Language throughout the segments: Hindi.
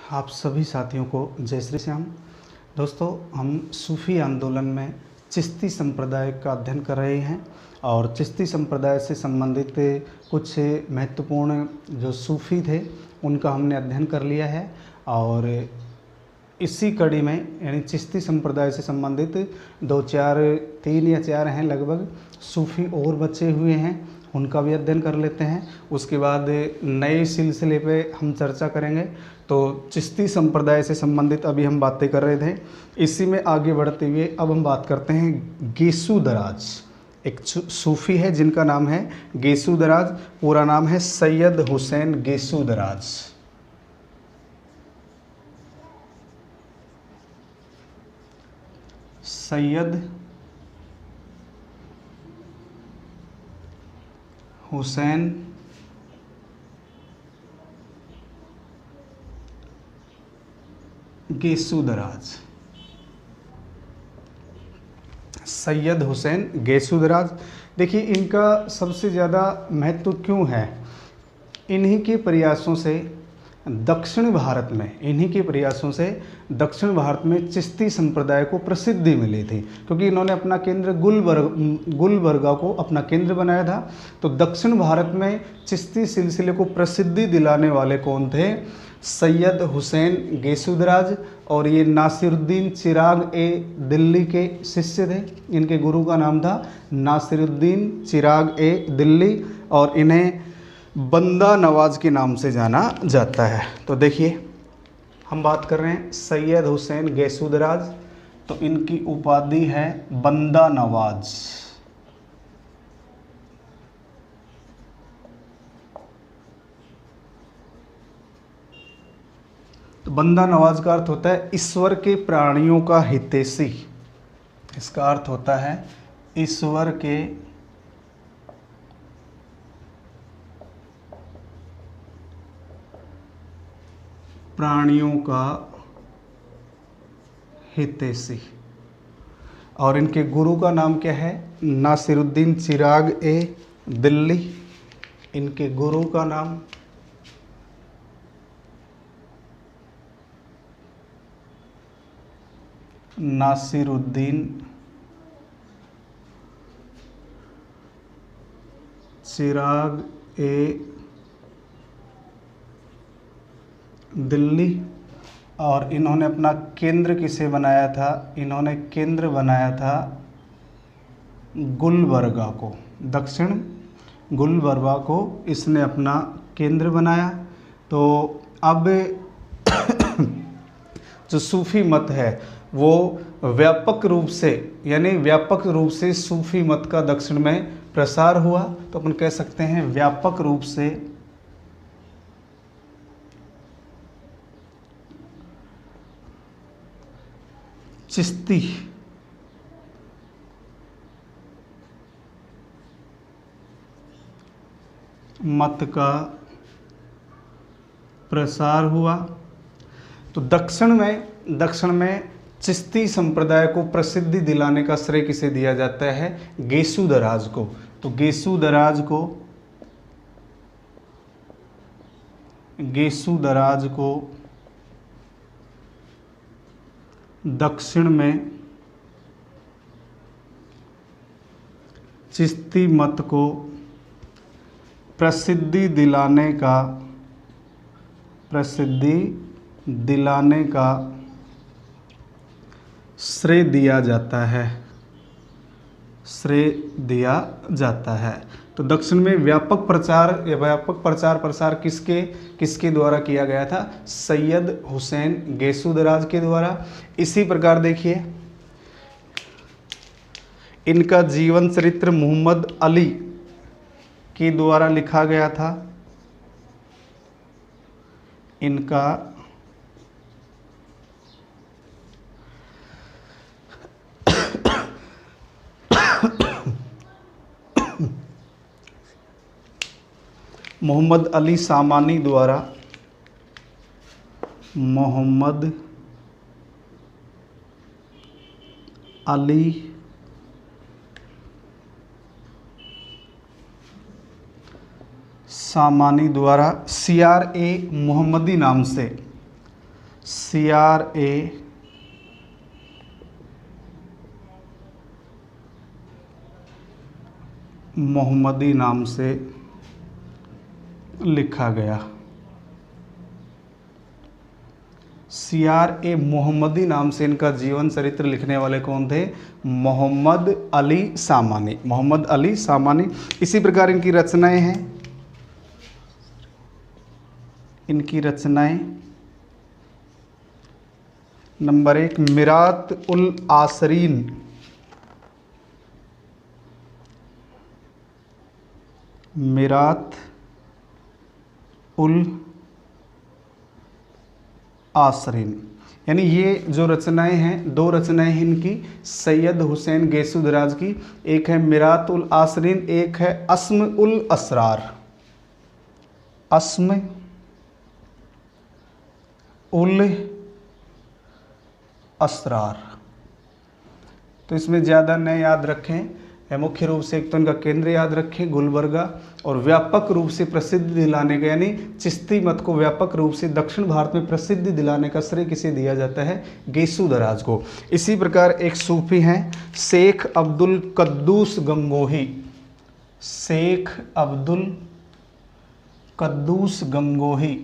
आप सभी साथियों को जय श्री श्याम। दोस्तों, हम सूफ़ी आंदोलन में चिश्ती संप्रदाय का अध्ययन कर रहे हैं और चिश्ती संप्रदाय से संबंधित कुछ महत्वपूर्ण जो सूफ़ी थे उनका हमने अध्ययन कर लिया है। और इसी कड़ी में यानी चिश्ती संप्रदाय से संबंधित तीन या चार हैं लगभग सूफ़ी और बचे हुए हैं, उनका भी अध्ययन कर लेते हैं। उसके बाद नए सिलसिले पे हम चर्चा करेंगे। तो चिश्ती संप्रदाय से संबंधित अभी हम बातें कर रहे थे, इसी में आगे बढ़ते हुए अब हम बात करते हैं गेसू दराज। एक सूफ़ी है जिनका नाम है गेसू दराज, पूरा नाम है सैयद हुसैन गेसू दराज। सैयद हुसैन गेसू दराज। सैयद हुसैन गेसू दराज, देखिए इनका सबसे ज़्यादा महत्व क्यों है। इन्हीं के प्रयासों से दक्षिण भारत में चिश्ती संप्रदाय को प्रसिद्धि मिली थी, क्योंकि इन्होंने अपना केंद्र गुलबर्गा को अपना केंद्र बनाया था। तो दक्षिण भारत में चिश्ती सिलसिले को प्रसिद्धि दिलाने वाले कौन थे? सैयद हुसैन गेसू दराज। और ये नासिरुद्दीन चिराग ए दिल्ली के शिष्य थे। इनके गुरु का नाम था नासिरुद्दीन चिराग ए दिल्ली और इन्हें बंदा नवाज के नाम से जाना जाता है। तो देखिए, हम बात कर रहे हैं सैयद हुसैन गेसू दराज, तो इनकी उपाधि है बंदा नवाज। तो बंदा नवाज का अर्थ होता है ईश्वर के प्राणियों का हितैषी। इसका अर्थ होता है ईश्वर के प्राणियों का हितैषी। और इनके गुरु का नाम क्या है? नासिरुद्दीन चिराग ए दिल्ली। इनके गुरु का नाम नासिरुद्दीन चिराग ए दिल्ली। और इन्होंने अपना केंद्र किसे बनाया था? इन्होंने केंद्र बनाया था गुलबर्गा को, दक्षिण गुलबर्गा को इसने अपना केंद्र बनाया। तो अब जो सूफ़ी मत है वो व्यापक रूप से सूफ़ी मत का दक्षिण में प्रसार हुआ। तो अपन कह सकते हैं व्यापक रूप से चिश्ती मत का प्रसार हुआ। तो दक्षिण में चिश्ती संप्रदाय को प्रसिद्धि दिलाने का श्रेय किसे दिया जाता है? गेसू दराज को। तो गेसू दराज को दक्षिण में चिश्ती मत को प्रसिद्धि दिलाने का श्रेय दिया जाता है। तो दक्षिण में व्यापक प्रचार प्रसार किसके द्वारा किया गया था? सैयद हुसैन गेसू दराज के द्वारा। इसी प्रकार देखिए, इनका जीवन चरित्र मोहम्मद अली के द्वारा लिखा गया था। इनका मोहम्मद अली सामानी द्वारा सामानी द्वारा CRA मोहम्मदी नाम से CRA मोहम्मदी नाम से लिखा गया। CRA मोहम्मदी नाम से इनका जीवन चरित्र लिखने वाले कौन थे? मोहम्मद अली सामानी। मोहम्मद अली सामानी। इसी प्रकार इनकी रचनाएं हैं। इनकी रचनाएं, नंबर 1 मिरात उल आसरीन। मिरात उल आसरीन, यानी ये जो रचनाएं हैं, दो रचनाएं हैं इनकी सैयद हुसैन गेसुदराज की। एक है मिरात उल आसरीन, एक है अस्म उल असरार। अस्म उल असरार। तो इसमें ज़्यादा न याद रखें, मुख्य रूप से एक तो इनका केंद्र याद रखें गुलबर्गा, और व्यापक रूप से प्रसिद्धि दिलाने का, यानी चिश्ती मत को व्यापक रूप से दक्षिण भारत में प्रसिद्धि दिलाने का श्रेय किसे दिया जाता है? गेसुदराज को। इसी प्रकार एक सूफी हैं शेख अब्दुल कद्दूस गंगोही। शेख अब्दुल कद्दूस गंगोही।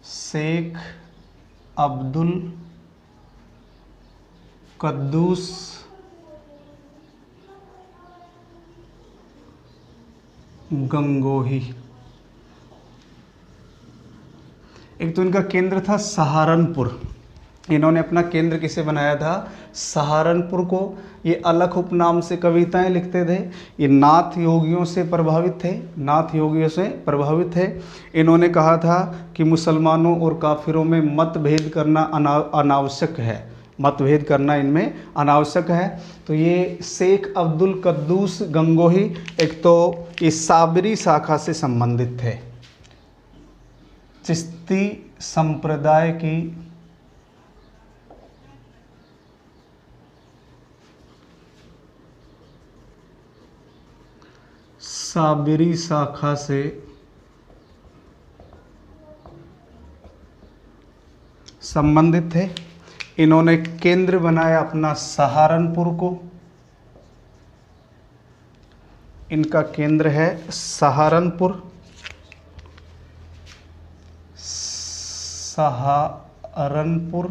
शेख अब्दुल कद्दूस गंगोही। एक तो इनका केंद्र था सहारनपुर। इन्होंने अपना केंद्र किसे बनाया था? सहारनपुर को। ये अलख उपनाम से कविताएं लिखते थे। ये नाथ योगियों से प्रभावित थे। नाथ योगियों से प्रभावित थे। इन्होंने कहा था कि मुसलमानों और काफिरों में मतभेद करना अनावश्यक है। मतभेद करना इनमें अनावश्यक है। तो ये शेख अब्दुल कद्दूस गंगोही एक तो ये साबरी शाखा से संबंधित थे। चिश्ती संप्रदाय की साबरी शाखा से संबंधित थे। इन्होंने केंद्र बनाया अपना सहारनपुर को। इनका केंद्र है सहारनपुर। सहारनपुर।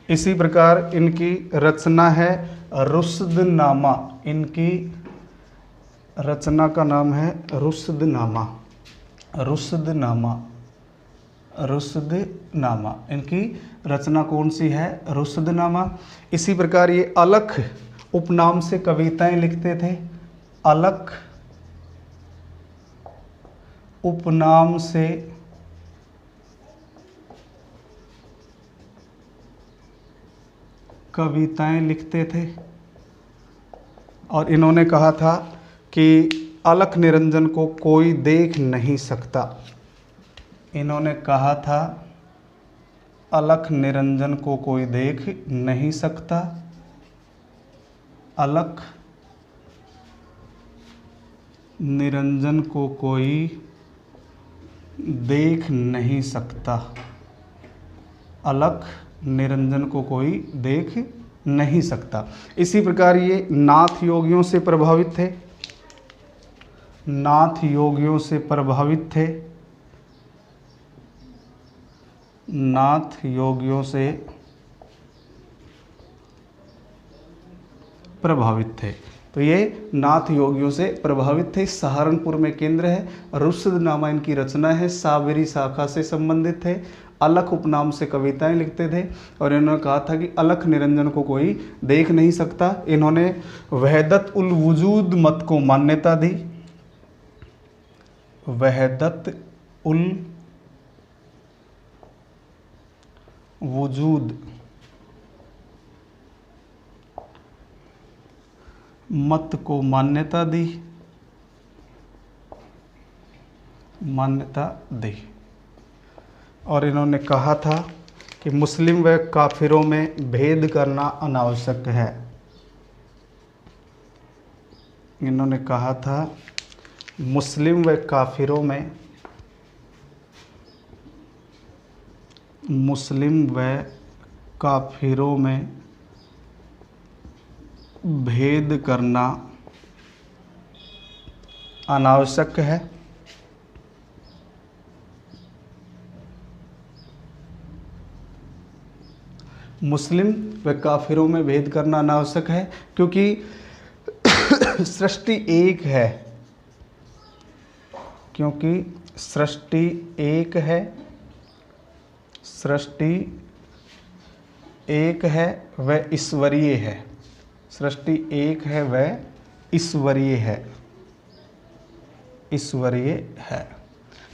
इसी प्रकार इनकी रचना है रुश्दनामा। इनकी रचना का नाम है रुश्दनामा। रुश्दनामा। रुश्दनामा इनकी रचना कौन सी है? रुश्दनामा। इसी प्रकार ये अलख उपनाम से कविताएं लिखते थे। अलख उपनाम से कविताएं लिखते थे। और इन्होंने कहा था कि अलख निरंजन को कोई देख नहीं सकता। इन्होंने कहा था अलख निरंजन को कोई देख नहीं सकता। अलख निरंजन को कोई देख नहीं सकता। अलख निरंजन को कोई देख नहीं सकता। इसी प्रकार ये नाथ योगियों से प्रभावित थे। नाथ योगियों से प्रभावित थे। नाथ योगियों से प्रभावित थे। तो ये नाथ योगियों से प्रभावित थे। सहारनपुर में केंद्र है। रुश्दनामा इनकी रचना है। साबरी शाखा से संबंधित थे। अलख उपनाम से कविताएं लिखते थे। और इन्होंने कहा था कि अलख निरंजन को कोई देख नहीं सकता। इन्होंने वहदत उल वजूद मत को मान्यता दी। वहदत उल वजूद मत को मान्यता दी। और इन्होंने कहा था कि मुस्लिम व काफिरों में भेद करना अनावश्यक है। इन्होंने कहा था मुस्लिम व काफिरों में मुस्लिम व काफिरों में भेद करना अनावश्यक है। मुस्लिम व काफिरों में भेद करना अनावश्यक है क्योंकि सृष्टि एक है, क्योंकि सृष्टि एक है, सृष्टि एक है व ईश्वरीय है, सृष्टि एक है व ईश्वरीय है, ईश्वरीय है।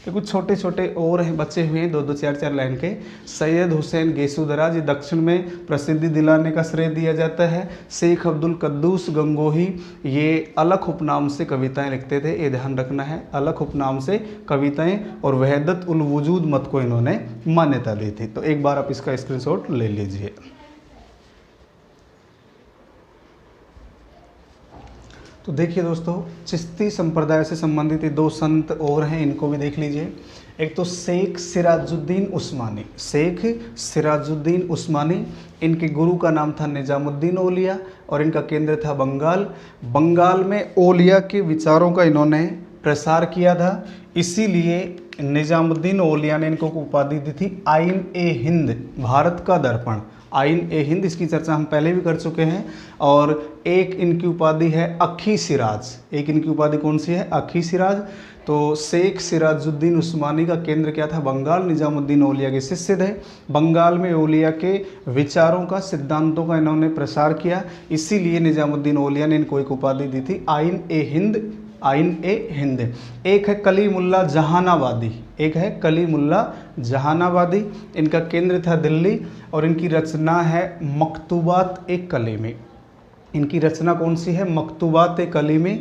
तो कुछ छोटे छोटे और हैं बचे हुए हैं, दो दो चार चार लाइन के। सैयद हुसैन गेसुदरा जी दक्षिण में प्रसिद्धि दिलाने का श्रेय दिया जाता है। शेख अब्दुल कद्दूस गंगोही ये अलख उपनाम से कविताएं लिखते थे, ये ध्यान रखना है, अलख उपनाम से कविताएं, और वहदत उल वजूद मत को इन्होंने मान्यता दी थी। तो एक बार आप इसका स्क्रीनशॉट ले लीजिए। तो देखिए दोस्तों, चिश्ती संप्रदाय से संबंधित ये दो संत और हैं, इनको भी देख लीजिए। एक तो शेख सिराजुद्दीन उस्मानी, शेख सिराजुद्दीन उस्मानी, इनके गुरु का नाम था निजामुद्दीन औलिया और इनका केंद्र था बंगाल। बंगाल में औलिया के विचारों का इन्होंने प्रसार किया था, इसीलिए निजामुद्दीन औलिया ने इनको उपाधि दी थी आइन ए हिंद, भारत का दर्पण। आइन ए हिंद, इसकी चर्चा हम पहले भी कर चुके हैं। और एक इनकी उपाधि है अखी सिराज, एक इनकी उपाधि कौन सी है? अखी सिराज। तो शेख सिराजुद्दीन उस्मानी का केंद्र क्या था? बंगाल। निजामुद्दीन औलिया के शिष्य थे। बंगाल में औलिया के विचारों का, सिद्धांतों का इन्होंने प्रसार किया, इसीलिए निजामुद्दीन औलिया ने इनको एक उपाधि दी थी आइन ए हिंद, आइन ए हिंद। एक है कलीमुल्ला जहानाबादी, एक है कलीमुल्ला जहानाबादी, इनका केंद्र था दिल्ली और इनकी रचना है मकतूबात ए कलीमी। इनकी रचना कौन सी है? मकतूबात ए कलीमी।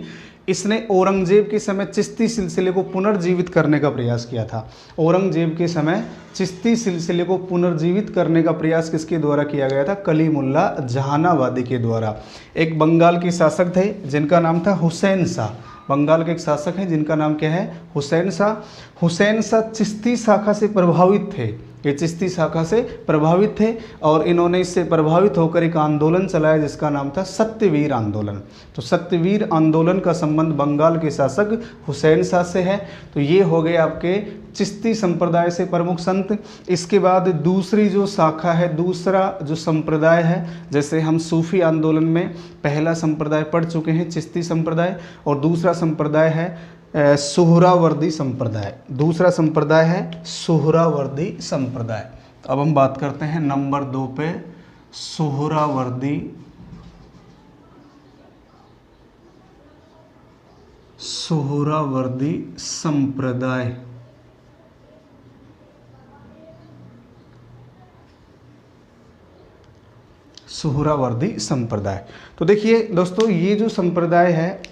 इसने औरंगजेब के समय चिश्ती सिलसिले को पुनर्जीवित करने का प्रयास किया था। औरंगजेब के समय चिश्ती सिलसिले को पुनर्जीवित करने का प्रयास किसके द्वारा किया गया था? कलीमुल्ला जहानाबादी के द्वारा। एक बंगाल के शासक थे जिनका नाम था हुसैन शाह। बंगाल के एक शासक हैं जिनका नाम क्या है? हुसैन शाह। हुसैन शाह चिश्ती शाखा से प्रभावित थे, ये चिश्ती शाखा से प्रभावित थे और इन्होंने इससे प्रभावित होकर एक आंदोलन चलाया जिसका नाम था सत्यवीर आंदोलन। तो सत्यवीर आंदोलन का संबंध बंगाल के शासक हुसैन शाह से है। तो ये हो गए आपके चिश्ती संप्रदाय से प्रमुख संत। इसके बाद दूसरी जो शाखा है, दूसरा जो संप्रदाय है, जैसे हम सूफी आंदोलन में पहला संप्रदाय पढ़ चुके हैं चिश्ती संप्रदाय, और दूसरा संप्रदाय है सुहरावर्दी संप्रदाय। दूसरा संप्रदाय है सुहरावर्दी संप्रदाय। अब हम बात करते हैं नंबर 2 पे, सुहरावर्दी सुहरावर्दी संप्रदाय। सुहरावर्दी संप्रदाय। तो देखिए दोस्तों, ये जो संप्रदाय है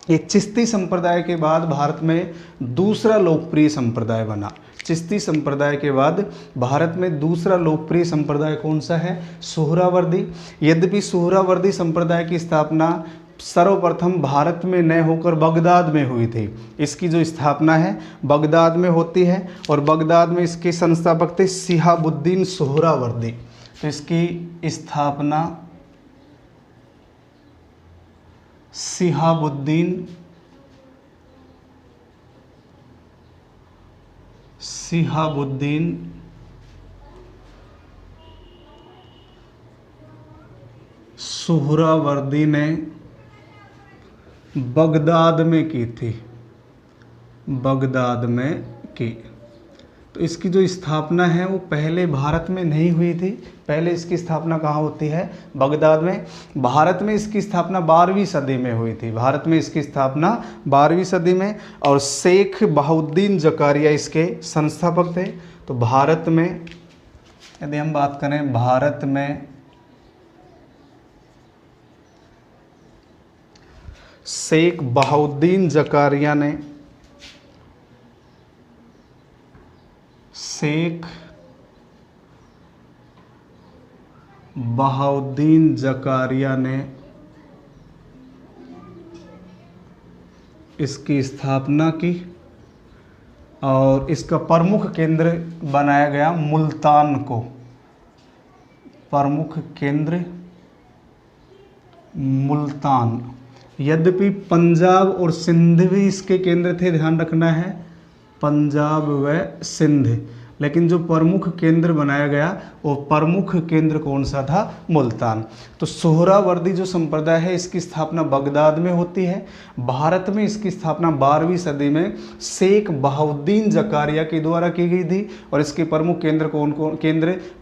ये चिश्ती संप्रदाय के बाद भारत में दूसरा लोकप्रिय संप्रदाय बना। चिश्ती संप्रदाय के बाद भारत में दूसरा लोकप्रिय संप्रदाय कौन सा है? सुहरावर्दी। यद्यपि सुहरावर्दी संप्रदाय की स्थापना सर्वप्रथम भारत में न होकर बगदाद में हुई थी। इसकी जो स्थापना है बगदाद में होती है और बगदाद में इसके संस्थापक थे शिहाबुद्दीन सुहरावर्दी। तो इसकी स्थापना शिहाबुद्दीन सुहरावर्दी ने बगदाद में की थी, बगदाद में की। तो इसकी जो स्थापना है वो पहले भारत में नहीं हुई थी, पहले इसकी स्थापना कहाँ होती है? बगदाद में। भारत में इसकी स्थापना 12वीं सदी में हुई थी, भारत में इसकी स्थापना 12वीं सदी में, और शेख बहाउद्दीन जकारिया इसके संस्थापक थे। तो भारत में यदि हम बात करें, भारत में शेख बहाउद्दीन जकारिया ने, शेख बहाउद्दीन जकारिया ने इसकी स्थापना की और इसका प्रमुख केंद्र बनाया गया मुल्तान को, प्रमुख केंद्र मुल्तान। यद्यपि पंजाब और सिंध भी इसके केंद्र थे, ध्यान रखना है, पंजाब व सिंध, लेकिन जो प्रमुख केंद्र बनाया गया वो प्रमुख केंद्र कौन सा था? मुल्तान। तो सोहरावर्दी जो संप्रदाय है इसकी स्थापना बगदाद में होती है। भारत में इसकी स्थापना 12वीं सदी में शेख बहाउद्दीन जकारिया के द्वारा की गई थी। और इसके प्रमुख केंद्र कौन कौन,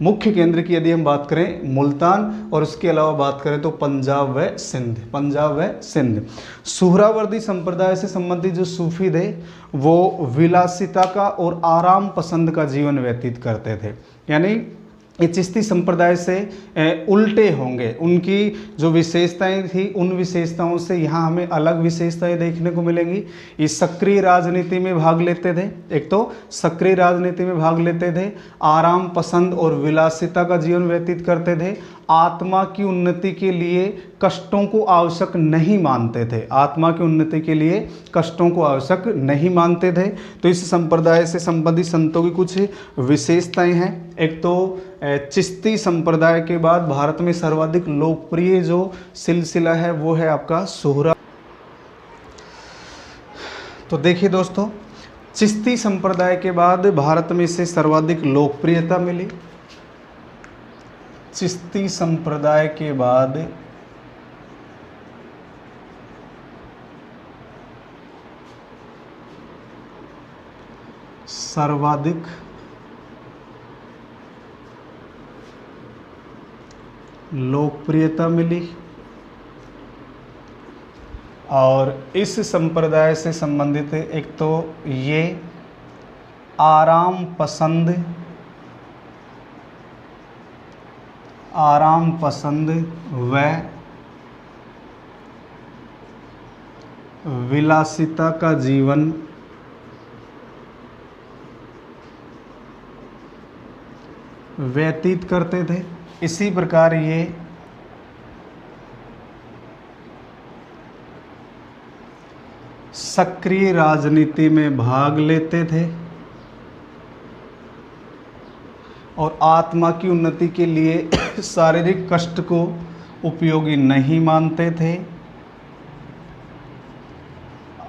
मुख्य केंद्र की यदि हम बात करें मुल्तान, और उसके अलावा बात करें तो पंजाब व सिंध, पंजाब व सिंध। सोहरावर्दी संप्रदाय से संबंधित जो सूफी थे वो विलासिता का और आराम पसंद का जीवन व्यतीत करते थे, यानी ये चिश्ती संप्रदाय से उल्टे होंगे। उनकी जो विशेषताएं थी उन विशेषताओं से यहाँ हमें अलग विशेषताएं देखने को मिलेंगी। ये सक्रिय राजनीति में भाग लेते थे, एक तो सक्रिय राजनीति में भाग लेते थे, आराम पसंद और विलासिता का जीवन व्यतीत करते थे, आत्मा की उन्नति के लिए कष्टों को आवश्यक नहीं मानते थे, आत्मा की उन्नति के लिए कष्टों को आवश्यक नहीं मानते थे। तो इस संप्रदाय से संबंधित संतों की कुछ विशेषताएं हैं। एक तो चिश्ती संप्रदाय के बाद भारत में सर्वाधिक लोकप्रिय जो सिलसिला है वो है आपका सोहरा। तो देखिए दोस्तों, चिश्ती संप्रदाय के बाद भारत में इसे सर्वाधिक लोकप्रियता मिली। चिश्ती संप्रदाय के बाद सर्वाधिक लोकप्रियता मिली। और इस संप्रदाय से संबंधित एक तो ये आराम पसंद व विलासिता का जीवन व्यतीत करते थे। इसी प्रकार ये सक्रिय राजनीति में भाग लेते थे और आत्मा की उन्नति के लिए शारीरिक कष्ट को उपयोगी नहीं मानते थे।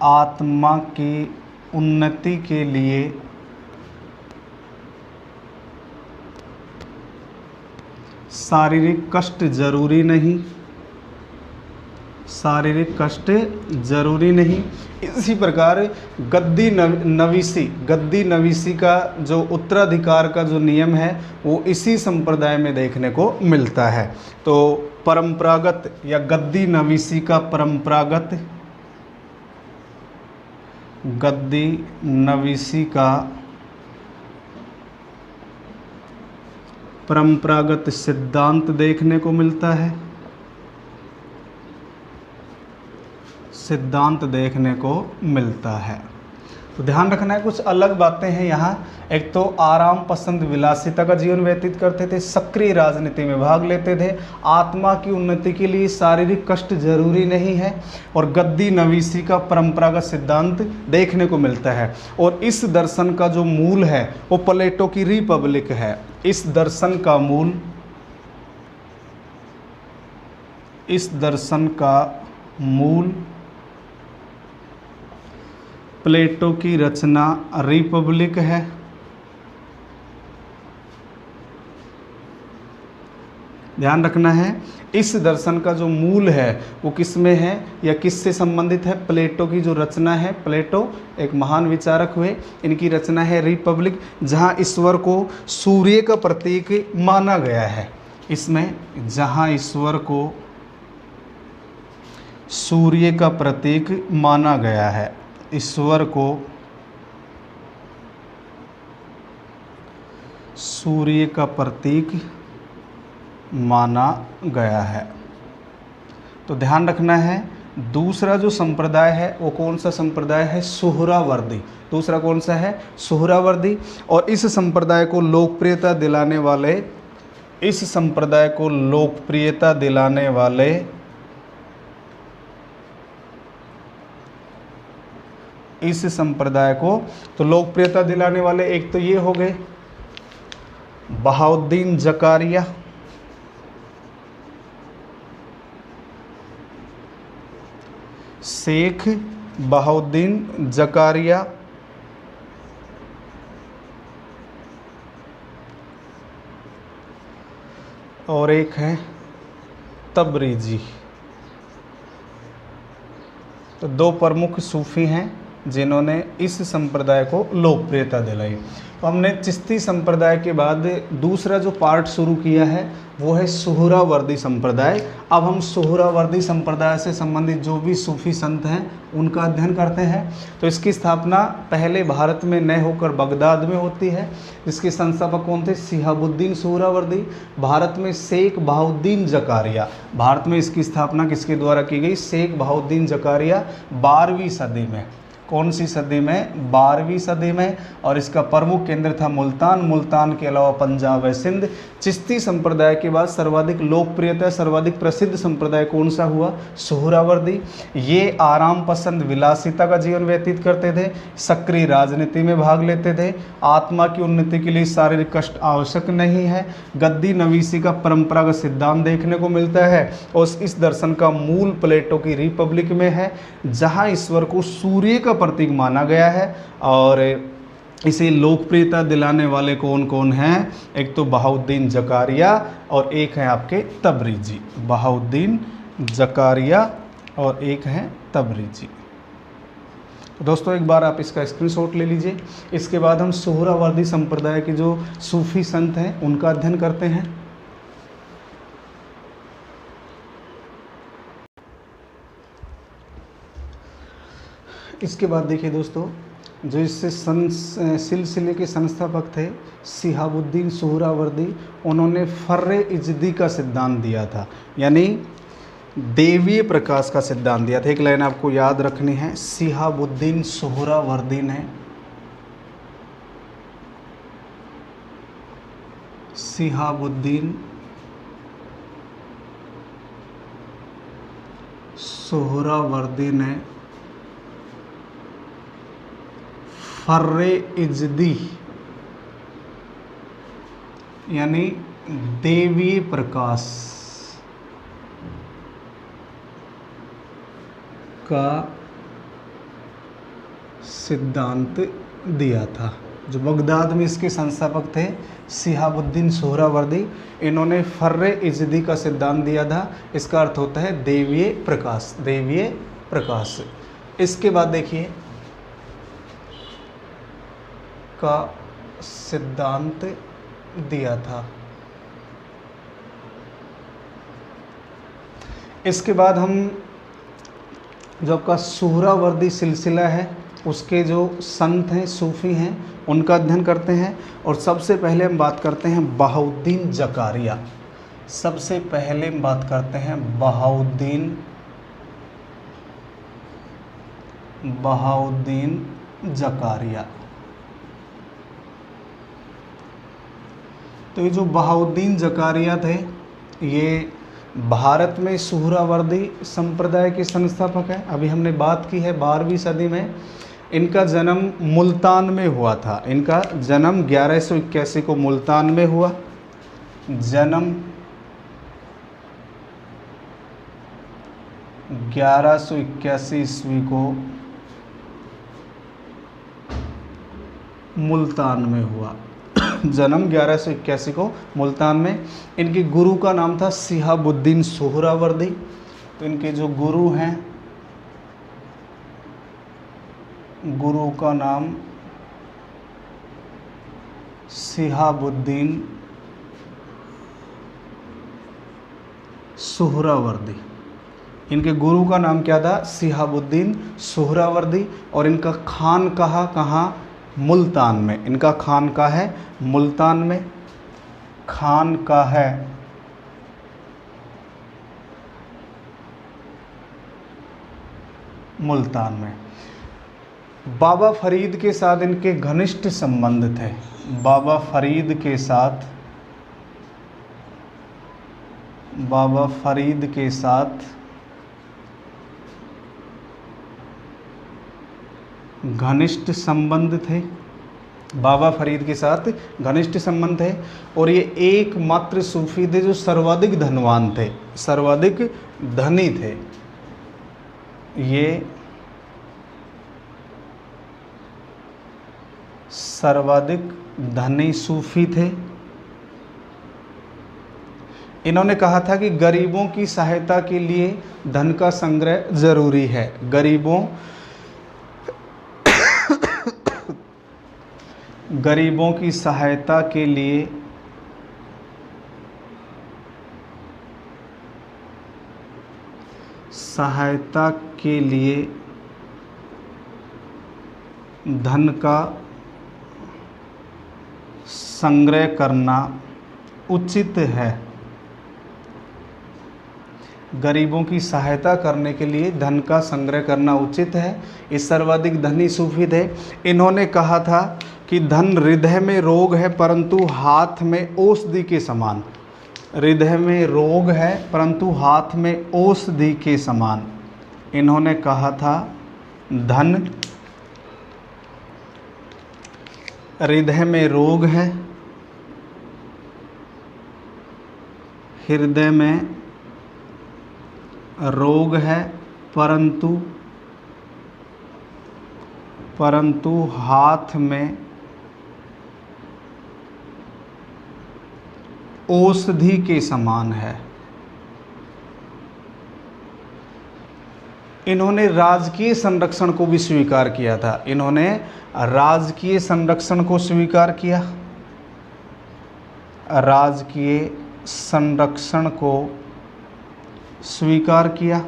आत्मा की उन्नति के लिए शारीरिक कष्ट जरूरी नहीं, शारीरिक कष्ट जरूरी नहीं। इसी प्रकार गद्दी नवीसी का जो उत्तराधिकार का जो नियम है वो इसी संप्रदाय में देखने को मिलता है। तो परंपरागत या गद्दी नवीसी का परंपरागत सिद्धांत देखने को मिलता है, तो ध्यान रखना है कुछ अलग बातें हैं यहाँ। एक तो आराम पसंद विलासिता का जीवन व्यतीत करते थे, सक्रिय राजनीति में भाग लेते थे, आत्मा की उन्नति के लिए शारीरिक कष्ट जरूरी नहीं है, और गद्दी नवीसी का परंपरागत सिद्धांत देखने को मिलता है। और इस दर्शन का जो मूल है वो प्लेटो की रिपब्लिक है। इस दर्शन का मूल प्लेटो की रचना रिपब्लिक है। ध्यान रखना है, इस दर्शन का जो मूल है वो किस में है या किससे संबंधित है? प्लेटो की जो रचना है, प्लेटो एक महान विचारक हुए, इनकी रचना है रिपब्लिक, जहाँ ईश्वर को सूर्य का प्रतीक माना गया है। इसमें जहाँ ईश्वर को सूर्य का प्रतीक माना गया है, ईश्वर को सूर्य का प्रतीक माना गया है। तो ध्यान रखना है, दूसरा जो संप्रदाय है वो कौन सा संप्रदाय है? सोहरावर्दी। दूसरा कौन सा है? सोहरावर्दी। और इस संप्रदाय को लोकप्रियता दिलाने वाले इस संप्रदाय को तो लोकप्रियता दिलाने वाले एक तो ये हो गए बहाउद्दीन जकारिया, शेख बहाउद्दीन जकारिया, और एक है तबरीजी। तो दो प्रमुख सूफी हैं जिन्होंने इस संप्रदाय को लोकप्रियता दिलाई। तो हमने चिश्ती संप्रदाय के बाद दूसरा जो पार्ट शुरू किया है वो है सुहरावर्दी संप्रदाय। अब हम सुहरावर्दी संप्रदाय से संबंधित जो भी सूफी संत हैं उनका अध्ययन करते हैं। तो इसकी स्थापना पहले भारत में न होकर बगदाद में होती है, जिसके संस्थापक कौन थे? शिहाबुद्दीन सुहरावर्दी। भारत में शेख बहाउद्दीन जकारिया। भारत में इसकी स्थापना किसके द्वारा की गई? शेख बहाउद्दीन जकारिया 12वीं सदी में। कौन सी सदी में? 12वीं सदी में। और इसका प्रमुख केंद्र था मुल्तान। मुल्तान के अलावा पंजाब व सिंध। चिश्ती संप्रदाय के बाद सर्वाधिक लोकप्रियता, सर्वाधिक प्रसिद्ध संप्रदाय कौन सा हुआ? सुहरावर्दी। ये आराम पसंद, विलासिता का जीवन व्यतीत करते थे, सक्रिय राजनीति में भाग लेते थे, आत्मा की उन्नति के लिए शारीरिक कष्ट आवश्यक नहीं है, गद्दी नवीसी का परंपरागत सिद्धांत देखने को मिलता है, और इस दर्शन का मूल प्लेटो की रिपब्लिक में है, जहाँ ईश्वर को सूर्य का प्रतीक माना गया है। और इसे लोकप्रियता दिलाने वाले कौन कौन हैं? एक तो बहाउद्दीन जकारिया और एक है आपके तबरीजी। बहाउद्दीन जकारिया और एक है तबरीजी। दोस्तों एक बार आप इसका स्क्रीनशॉट ले लीजिए। इसके बाद हम सुहरावर्दी संप्रदाय के जो सूफी संत हैं उनका अध्ययन करते हैं। इसके बाद देखिए दोस्तों, जो इससे सिलसिले के संस्थापक थे शिहाबुद्दीन सुहरावर्दी, उन्होंने फर्रे इजदी का सिद्धांत दिया था, यानी देवीय प्रकाश का सिद्धांत दिया था। एक लाइन आपको याद रखनी है, शिहाबुद्दीन सुहरावर्दी ने शिहाबुद्दीन सुहरावर्दी ने फर्रे इजदी यानी देवीय प्रकाश का सिद्धांत दिया था। जो बगदाद में इसके संस्थापक थे शिहाबुद्दीन सुहरावर्दी, इन्होंने फर्रे इजदी का सिद्धांत दिया था। इसका अर्थ होता है देवीय प्रकाश, देवीय प्रकाश। इसके बाद देखिए का सिद्धांत दिया था। इसके बाद हम जो आपका सुहरावर्दी सिलसिला है उसके जो संत हैं, सूफी हैं, उनका अध्ययन करते हैं। और सबसे पहले हम बात करते हैं बहाउद्दीन जकारिया। सबसे पहले हम बात करते हैं बहाउद्दीन जकारिया। तो ये जो बहाउद्दीन जकारिया थे, ये भारत में सुहरावर्दी संप्रदाय के संस्थापक हैं। अभी हमने बात की है 12वीं सदी में। इनका जन्म मुल्तान में हुआ था। इनका जन्म 1181 को मुल्तान में हुआ। जन्म 1181 ईस्वी को मुल्तान में हुआ। जन्म 1181 को मुल्तान में। इनके गुरु का नाम था शिहाबुद्दीन सुहरावर्दी। तो इनके जो गुरु हैं, गुरु का नाम शिहाबुद्दीन सुहरावर्दी। इनके गुरु का नाम क्या था? शिहाबुद्दीन सुहरावर्दी। और इनका खानकाह कहाँ? मुल्तान में। इनका खानकाह है मुल्तान में। खानकाह है मुल्तान में। बाबा फरीद के साथ इनके घनिष्ठ संबंध थे। बाबा फरीद के साथ घनिष्ठ संबंध थे, बाबा फरीद के साथ घनिष्ठ संबंध थे। और ये एकमात्र सूफी थे जो सर्वाधिक धनवान थे, सर्वाधिक धनी थे। ये सर्वाधिक धनी सूफी थे। इन्होंने कहा था कि गरीबों की सहायता के लिए धन का संग्रह जरूरी है। गरीबों की सहायता के लिए धन का संग्रह करना उचित है। गरीबों की सहायता करने के लिए धन का संग्रह करना उचित है। ये सर्वाधिक धनी सूफी थे। इन्होंने कहा था कि धन हृदय में रोग है परंतु हाथ में औषधि के समान। हृदय में रोग है परंतु हाथ में औषधि के समान। इन्होंने कहा था धन हृदय में रोग है, हृदय में रोग है परंतु हाथ में औषधि के समान है। इन्होंने राजकीय संरक्षण को भी स्वीकार किया था। इन्होंने राजकीय संरक्षण को स्वीकार किया, राजकीय संरक्षण को स्वीकार किया।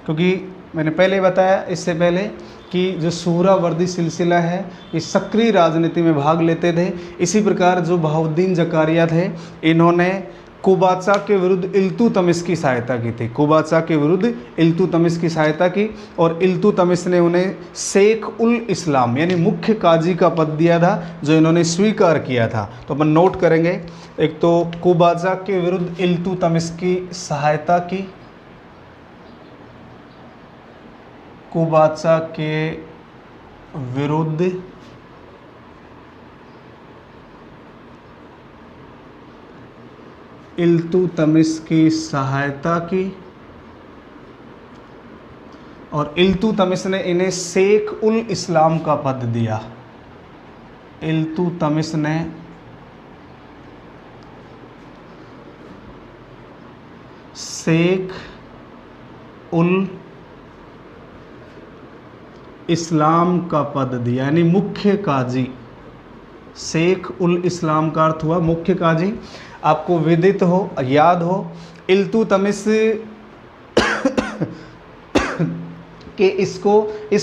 क्योंकि मैंने पहले बताया इससे पहले कि जो सुहरावर्दी सिलसिला है ये सक्रिय राजनीति में भाग लेते थे। इसी प्रकार जो बहाउद्दीन जकारिया थे, इन्होंने कुबाचा के विरुद्ध इल्तुतमिश की सहायता की थी। कुबाचा के विरुद्ध इल्तुतमिश की सहायता की और इल्तुतमिश ने उन्हें शेख उल इस्लाम यानी मुख्य काजी का पद दिया था, जो इन्होंने स्वीकार किया था। तो अपन नोट करेंगे, एक तो कुबाचा के विरुद्ध इल्तुतमिश की सहायता की, कुबाचा के विरुद्ध इल्तुतमिश की सहायता की और इल्तुतमिश ने इन्हें शेख उल इस्लाम का पद दिया। इल्तुतमिश ने शेख उल इस्लाम का पद दिया, यानी मुख्य काजी। शेख उल इस्लाम का अर्थ हुआ मुख्य काजी। आपको विदित हो, याद हो, इल्तुतमिश के इस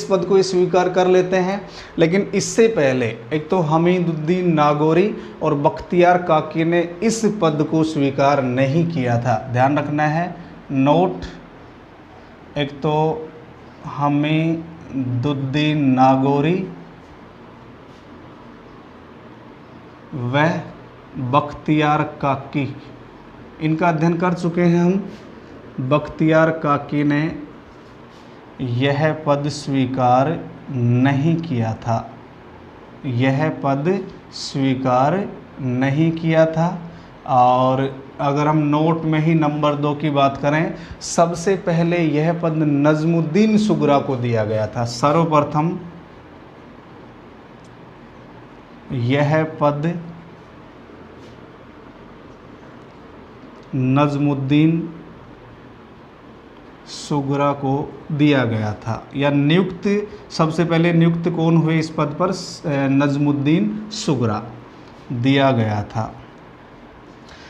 पद को स्वीकार कर लेते हैं। लेकिन इससे पहले एक तो हमीदुद्दीन नागौरी और बख्तियार काकी ने इस पद को स्वीकार नहीं किया था। ध्यान रखना है, नोट, एक तो हमीदुद्दीन नागौरी व बख्तियार काकी, इनका अध्ययन कर चुके हैं हम। बख्तियार काकी ने यह पद स्वीकार नहीं किया था, यह पद स्वीकार नहीं किया था। और अगर हम नोट में ही नंबर 2 की बात करें, सबसे पहले यह पद नजमुद्दीन सुगरा को दिया गया था। सर्वप्रथम यह पद नजमुद्दीन सुगरा को दिया गया था, या नियुक्त, सबसे पहले नियुक्त कौन हुए इस पद पर? नजमुद्दीन सुगरा दिया गया था।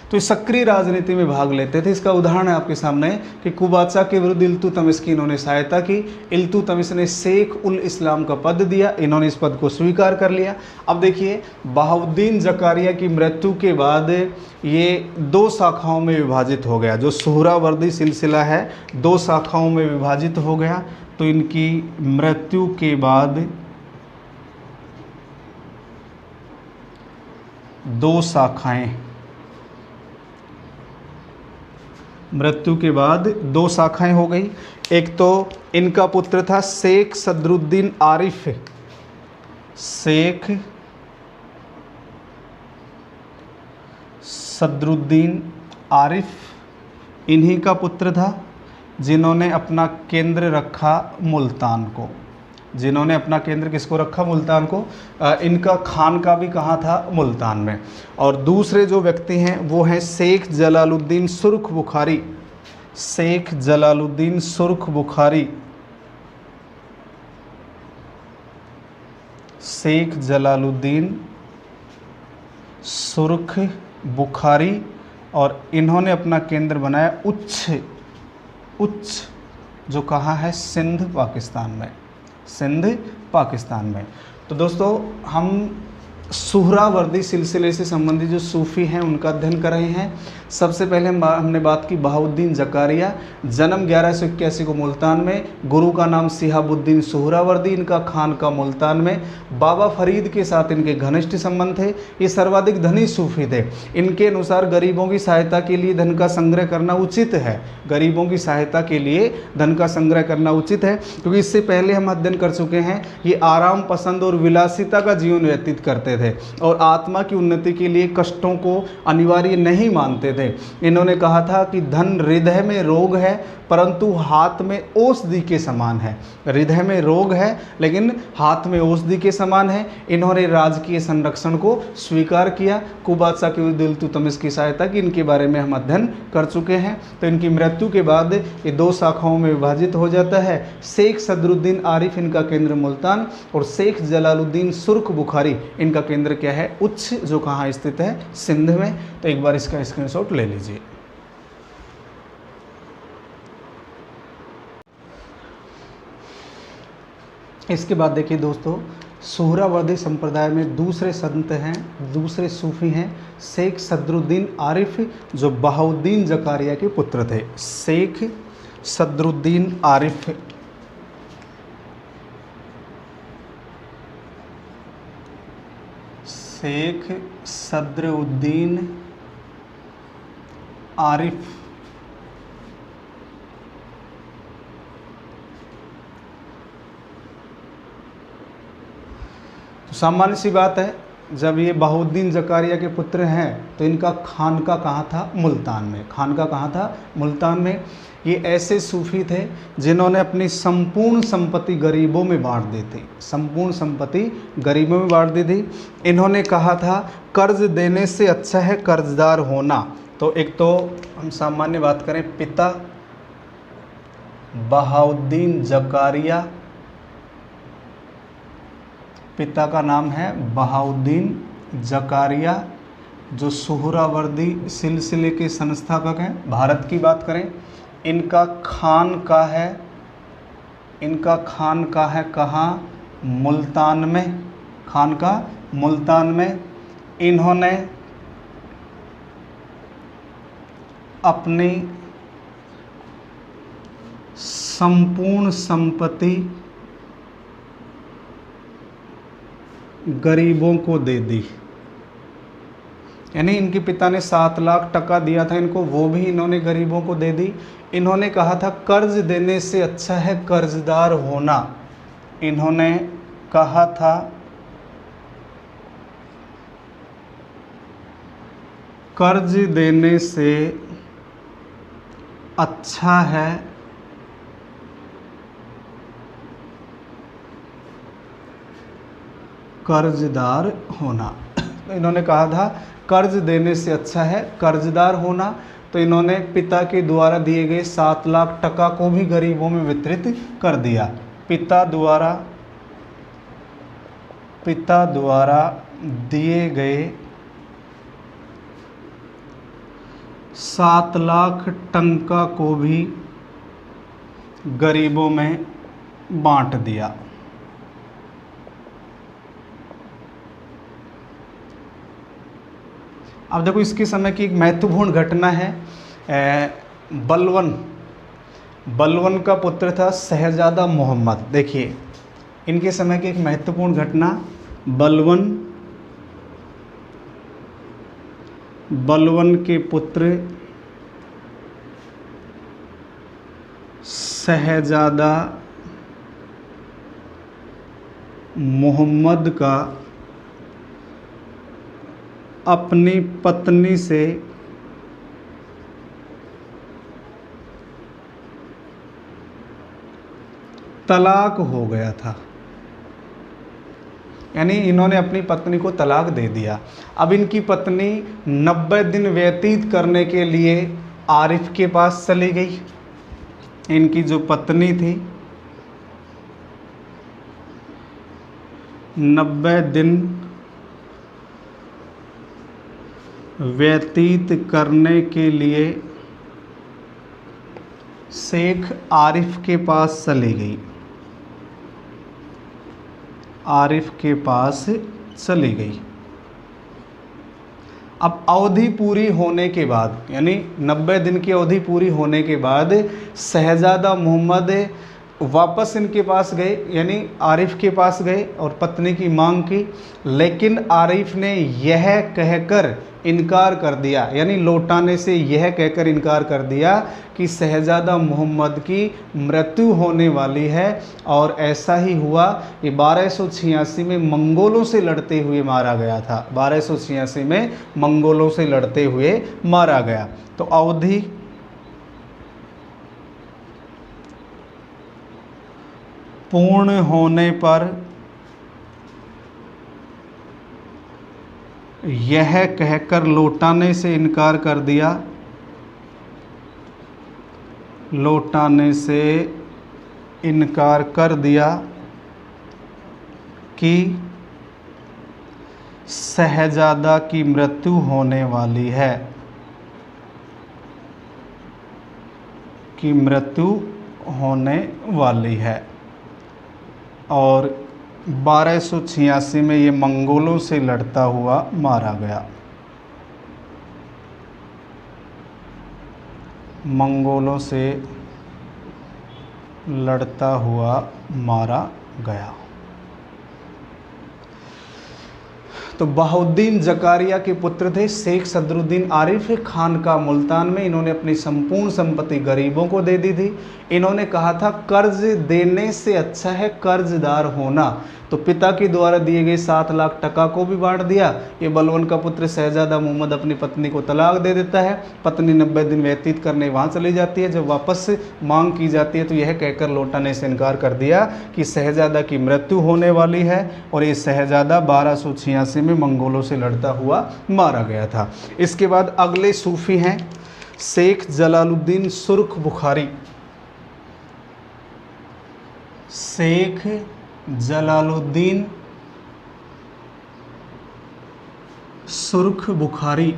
तो इस सक्रिय राजनीति में भाग लेते थे। इसका उदाहरण है आपके सामने कि कुबाचा के विरुद्ध इल्तुतमिश की इन्होंने सहायता की। इल्तुतमिश ने शेख उल इस्लाम का पद दिया, इन्होंने इस पद को स्वीकार कर लिया। अब देखिए, बहाउद्दीन जकारिया की मृत्यु के बाद ये 2 शाखाओं में विभाजित हो गया। जो सुहरावर्दी सिलसिला है 2 शाखाओं में विभाजित हो गया। तो इनकी मृत्यु के बाद 2 शाखाएं मृत्यु के बाद दो शाखाएं हो गई। एक तो इनका पुत्र था शेख सदरुद्दीन आरिफ, शेख सदरुद्दीन आरिफ इन्हीं का पुत्र था, जिन्होंने अपना केंद्र रखा मुल्तान को। जिन्होंने अपना केंद्र किसको रखा? मुल्तान को। इनका खान का भी कहाँ था? मुल्तान में। और दूसरे जो व्यक्ति हैं वो हैं शेख जलालुद्दीन सुर्ख बुखारी, शेख जलालुद्दीन सुर्ख बुखारी, शेख जलालुद्दीन सुर्ख बुखारी। और इन्होंने अपना केंद्र बनाया उच्च जो कहाँ है? सिंध पाकिस्तान में, सिंध पाकिस्तान में। तो दोस्तों हम सुहरावर्दी सिलसिले से संबंधित जो सूफ़ी हैं उनका अध्ययन कर रहे हैं। सबसे पहले हमने बात की बहाउद्दीन ज़कारिया, जन्म 1181 को मुल्तान में, गुरु का नाम सिहाबुद्दीन सुहरावर्दी, इनका खानका मुल्तान में। बाबा फरीद के साथ इनके घनिष्ठ संबंध थे। ये सर्वाधिक धनी सूफ़ी थे। इनके अनुसार गरीबों की सहायता के लिए धन का संग्रह करना उचित है, गरीबों की सहायता के लिए धन का संग्रह करना उचित है, क्योंकि इससे पहले हम अध्ययन कर चुके हैं ये आराम पसंद और विलासिता का जीवन व्यतीत करते थे और आत्मा की उन्नति के लिए कष्टों को अनिवार्य नहीं मानते थे। इन्होंने कहा था कि धन हृदय में रोग है परंतु हाथ में औषधि के समान है। हृदय में रोग है लेकिन हाथ में औषधि के समान है। इन्होंने राजकीय संरक्षण को स्वीकार किया। कुबादशाह के दिल तुतमिश की सहायता की, इनके बारे में हम अध्ययन कर चुके हैं। तो इनकी मृत्यु के बाद ये दो शाखाओं में विभाजित हो जाता है। शेख सदरुद्दीन आरिफ इनका केंद्र मुल्तान और शेख जलालुद्दीन सुर्ख बुखारी इनका केंद्र क्या है? उच्च, जो कहाँ स्थित है? सिंध में। तो एक बार इसका स्क्रीनशॉट ले लीजिए। इसके बाद देखिए दोस्तों, सुहरावर्दी संप्रदाय में दूसरे संत हैं, दूसरे सूफी हैं शेख सदरुद्दीन आरिफ, जो बहाउद्दीन ज़कारिया के पुत्र थे। शेख सदरुद्दीन आरिफ शेख सदरुद्दीन आरिफ तो सामान्य सी बात है, जब ये बहाउद्दीन ज़कारिया के पुत्र हैं तो इनका खानका कहाँ था? मुल्तान में। खानका कहाँ था? मुल्तान में। ये ऐसे सूफी थे जिन्होंने अपनी संपूर्ण संपत्ति गरीबों में बांट दी थी, संपूर्ण संपत्ति गरीबों में बांट दी थी। इन्होंने कहा था कर्ज देने से अच्छा है कर्जदार होना। तो एक तो हम सामान्य बात करें, पिता बहाउद्दीन ज़कारिया, पिता का नाम है बहाउद्दीन ज़कारिया, जो सुहरावर्दी सिलसिले के संस्थापक हैं। भारत की बात करें, इनका खान का है, इनका खान का है कहाँ? मुल्तान में। खान का मुल्तान में। इन्होंने अपनी संपूर्ण संपत्ति गरीबों को दे दी। यानी इनके पिता ने 7 लाख टका दिया था इनको, वो भी इन्होंने गरीबों को दे दी। इन्होंने कहा था कर्ज देने से अच्छा है कर्जदार होना। इन्होंने कहा था कर्ज देने से अच्छा है कर्जदार होना। तो इन्होंने कहा था कर्ज देने से अच्छा है कर्जदार होना। तो इन्होंने पिता के द्वारा दिए गए 7 लाख टका को भी गरीबों में वितरित कर दिया। पिता द्वारा दिए गए 7 लाख टका को भी गरीबों में बांट दिया। अब देखो, इसके समय की एक महत्वपूर्ण घटना है। बलवन का पुत्र था शहजादा मोहम्मद। देखिए, इनके समय की एक महत्वपूर्ण घटना, बलवन के पुत्र शहजादा मोहम्मद का अपनी पत्नी से तलाक हो गया था। यानी इन्होंने अपनी पत्नी को तलाक दे दिया। अब इनकी पत्नी 90 दिन व्यतीत करने के लिए आरिफ के पास चली गई। इनकी जो पत्नी थी 90 दिन व्यतीत करने के लिए शेख आरिफ के पास चली गई। आरिफ के पास चली गई। अब अवधि पूरी होने के बाद, यानी 90 दिन की अवधि पूरी होने के बाद शहजादा मोहम्मद वापस इनके पास गए, यानी आरिफ के पास गए और पत्नी की मांग की। लेकिन आरिफ ने यह कहकर इनकार कर दिया, यानी लौटाने से यह कहकर इनकार कर दिया कि शहजादा मोहम्मद की मृत्यु होने वाली है। और ऐसा ही हुआ। ये 1286 में मंगोलों से लड़ते हुए मारा गया था। 1286 में मंगोलों से लड़ते हुए मारा गया। तो अवधि पूर्ण होने पर यह कहकर लौटाने से इनकार कर दिया, लौटाने से इनकार कर दिया कि शहजादा की मृत्यु होने वाली है, कि मृत्यु होने वाली है। और 1286 में ये मंगोलों से लड़ता हुआ मारा गया। मंगोलों से लड़ता हुआ मारा गया। तो बहाउद्दीन जकारिया के पुत्र थे शेख सदरुद्दीन आरिफ खान का। मुल्तान में इन्होंने अपनी संपूर्ण संपत्ति गरीबों को दे दी थी। इन्होंने कहा था कर्ज देने से अच्छा है कर्जदार होना। तो पिता के द्वारा दिए गए 7 लाख टका को भी बांट दिया। ये बलवन का पुत्र शहजादा मोहम्मद अपनी पत्नी को तलाक दे देता है। पत्नी 90 दिन व्यतीत करने वहाँ चली जाती है। जब वापस मांग की जाती है तो यह कहकर लौटाने से इनकार कर दिया कि शहजादा की मृत्यु होने वाली है। और ये शहजादा 1286 में मंगोलों से लड़ता हुआ मारा गया था। इसके बाद अगले सूफी हैं शेख जलालुद्दीन सुर्ख बुखारी। शेख जलालुद्दीन सुर्ख बुखारी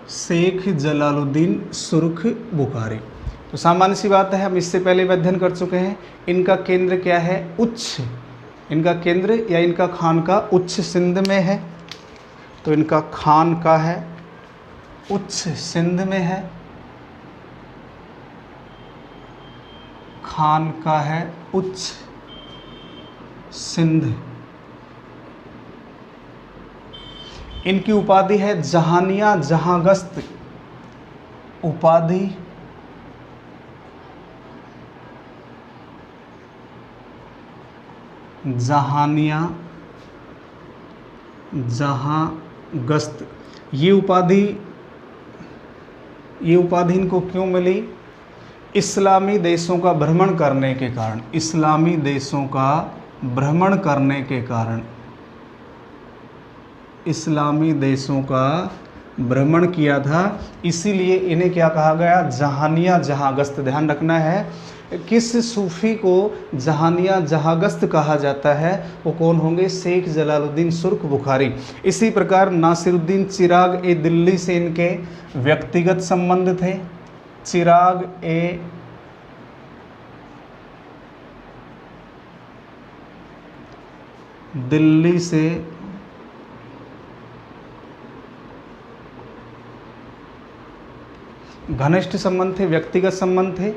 शेख जलालुद्दीन सुर्ख बुखारी। तो सामान्य सी बात है, हम इससे पहले भी अध्ययन कर चुके हैं। इनका केंद्र क्या है? उच्च। इनका केंद्र या इनका खानका उच्च सिंध में है। तो इनका खानका है उच्च सिंध में है। खानका है उच्च सिंध। इनकी उपाधि है जहानिया जहांगस्त। उपाधि जहानिया जहांगस्त। ये उपाधि इनको क्यों मिली? इस्लामी देशों का भ्रमण करने के कारण। इस्लामी देशों का भ्रमण करने के कारण, इस्लामी देशों का भ्रमण किया था, इसीलिए इन्हें क्या कहा गया? जहानिया जहांगस्त। ध्यान रखना है, किस सूफी को जहानिया जहांगस्त कहा जाता है? वो कौन होंगे? शेख जलालुद्दीन सुर्ख बुखारी। इसी प्रकार नासिरुद्दीन चिराग ए दिल्ली से इनके व्यक्तिगत संबंध थे। चिराग ए दिल्ली से घनिष्ठ संबंध थे, व्यक्तिगत संबंध थे।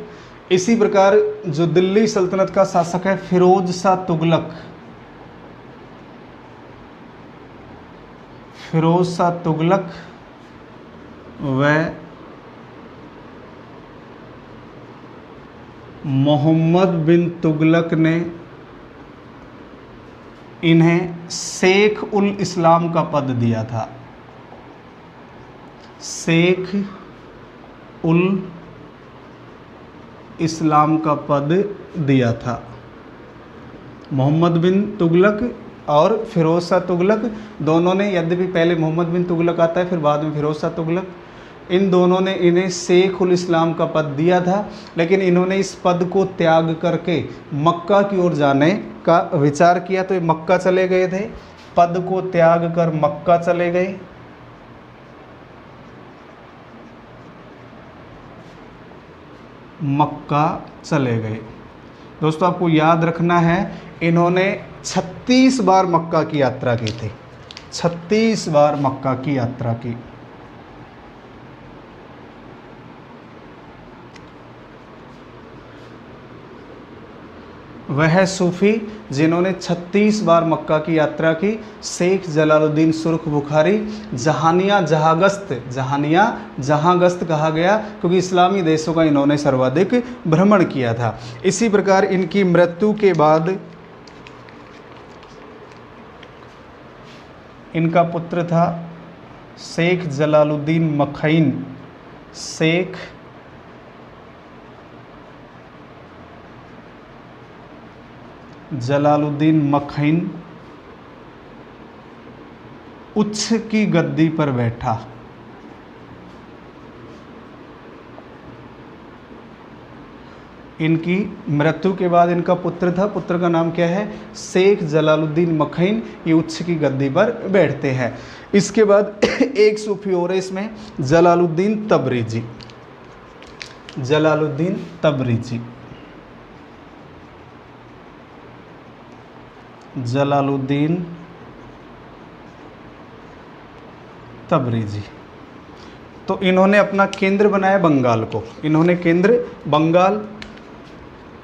इसी प्रकार जो दिल्ली सल्तनत का शासक है फिरोज शाह तुगलक, फिरोज शाह तुगलक व मोहम्मद बिन तुगलक ने इन्हें शेख उल इस्लाम का पद दिया था। शेख उल इस्लाम का पद दिया था। मोहम्मद बिन तुगलक और फिरोज़ शाह तुगलक दोनों ने, यद्यपि पहले मोहम्मद बिन तुगलक आता है फिर बाद में फिरोज़ शाह तुगलक, इन दोनों ने इन्हें शेख उल इस्लाम का पद दिया था, लेकिन इन्होंने इस पद को त्याग करके मक्का की ओर जाने का विचार किया। तो ये मक्का चले गए थे, पद को त्याग कर मक्का चले गए। मक्का चले गए। दोस्तों आपको याद रखना है, इन्होंने 36 बार मक्का की यात्रा की थी। 36 बार मक्का की यात्रा की। वह सूफ़ी जिन्होंने 36 बार मक्का की यात्रा की, शेख जलालुद्दीन सुर्ख बुखारी, जहानिया जहांगस्त कहा गया क्योंकि इस्लामी देशों का इन्होंने सर्वाधिक भ्रमण किया था। इसी प्रकार इनकी मृत्यु के बाद इनका पुत्र था शेख जलालुद्दीन मखैन। शेख जलालुद्दीन मखैन उच्च की गद्दी पर बैठा। इनकी मृत्यु के बाद इनका पुत्र था, पुत्र का नाम क्या है? शेख जलालुद्दीन मखैन। ये उच्च की गद्दी पर बैठते हैं। इसके बाद एक सूफी और है इसमें, जलालुद्दीन तबरेज़ी। जलालुद्दीन तबरेज़ी, जलालुद्दीन तबरेज़ी। तो इन्होंने अपना केंद्र बनाया बंगाल को। इन्होंने केंद्र बंगाल,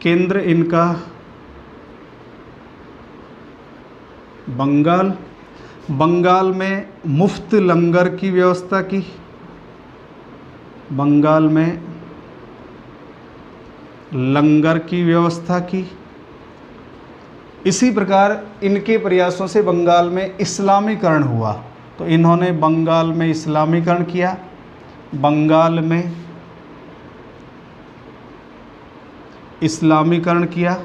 केंद्र इनका बंगाल। बंगाल में मुफ्त लंगर की व्यवस्था की। बंगाल में लंगर की व्यवस्था की। इसी प्रकार इनके प्रयासों से बंगाल में इस्लामीकरण हुआ। तो इन्होंने बंगाल में इस्लामीकरण किया। बंगाल में इस्लामीकरण किया।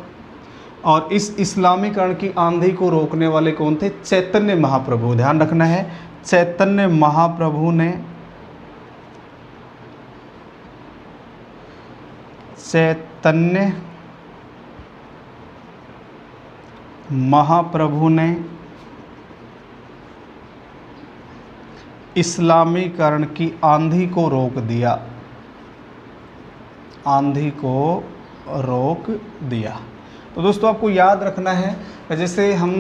और इस इस्लामीकरण की आंधी को रोकने वाले कौन थे? चैतन्य महाप्रभु। ध्यान रखना है, चैतन्य महाप्रभु ने, चैतन्य महाप्रभु ने इस्लामीकरण की आंधी को रोक दिया। आंधी को रोक दिया। तो दोस्तों आपको याद रखना है, जैसे हम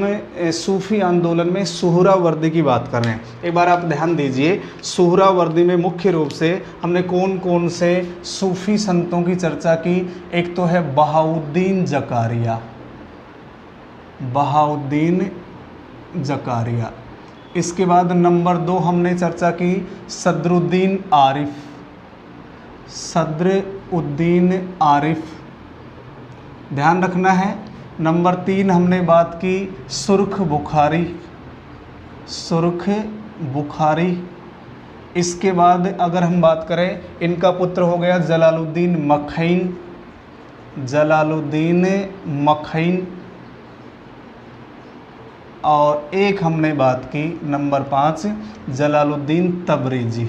सूफ़ी आंदोलन में सुहरावर्दी की बात कर रहे हैं, एक बार आप ध्यान दीजिए। सुहरावर्दी में मुख्य रूप से हमने कौन कौन से सूफ़ी संतों की चर्चा की? एक तो है बहाउद्दीन ज़कारिया, बहाउद्दीन ज़कारिया। इसके बाद नंबर 2 हमने चर्चा की सदरुद्दीन आरिफ, सदरुद्दीन आरिफ। ध्यान रखना है। नंबर 3 हमने बात की सुर्ख बुखारी, सुर्ख बुखारी। इसके बाद अगर हम बात करें, इनका पुत्र हो गया जलालुद्दीन मखैन, जलालुद्दीन मखैन। और एक हमने बात की नंबर 5 जलालुद्दीन तबरेज़ी,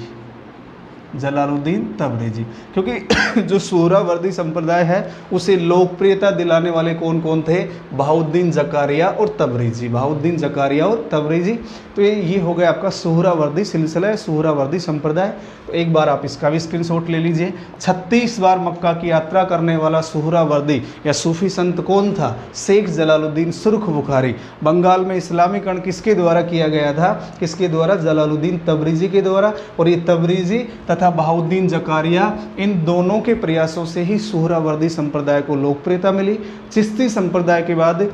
जलालुद्दीन तबरेज़ी। क्योंकि जो सुहरावर्दी संप्रदाय है उसे लोकप्रियता दिलाने वाले कौन कौन थे? बहाउद्दीन ज़कारिया और तबरेज़ी, बहाउद्दीन ज़कारिया और तबरेज़ी। तो ये हो गया आपका सुहरावर्दी सिलसिला, सुहरावर्दी संप्रदाय। तो एक बार आप इसका भी स्क्रीनशॉट ले लीजिए। 36 बार मक्का की यात्रा करने वाला सुहरावर्दी या सूफी संत कौन था? शेख जलालुद्दीन सुर्ख बुखारी। बंगाल में इस्लामीकरण किसके द्वारा किया गया था? किसके द्वारा? जलालुद्दीन तबरेज़ी के द्वारा। और ये तबरेज़ी तथा बहाउद्दीन ज़कारिया, इन दोनों के प्रयासों से ही सुहरावर्दी संप्रदाय को लोकप्रियता मिली। चिश्ती संप्रदाय के बाद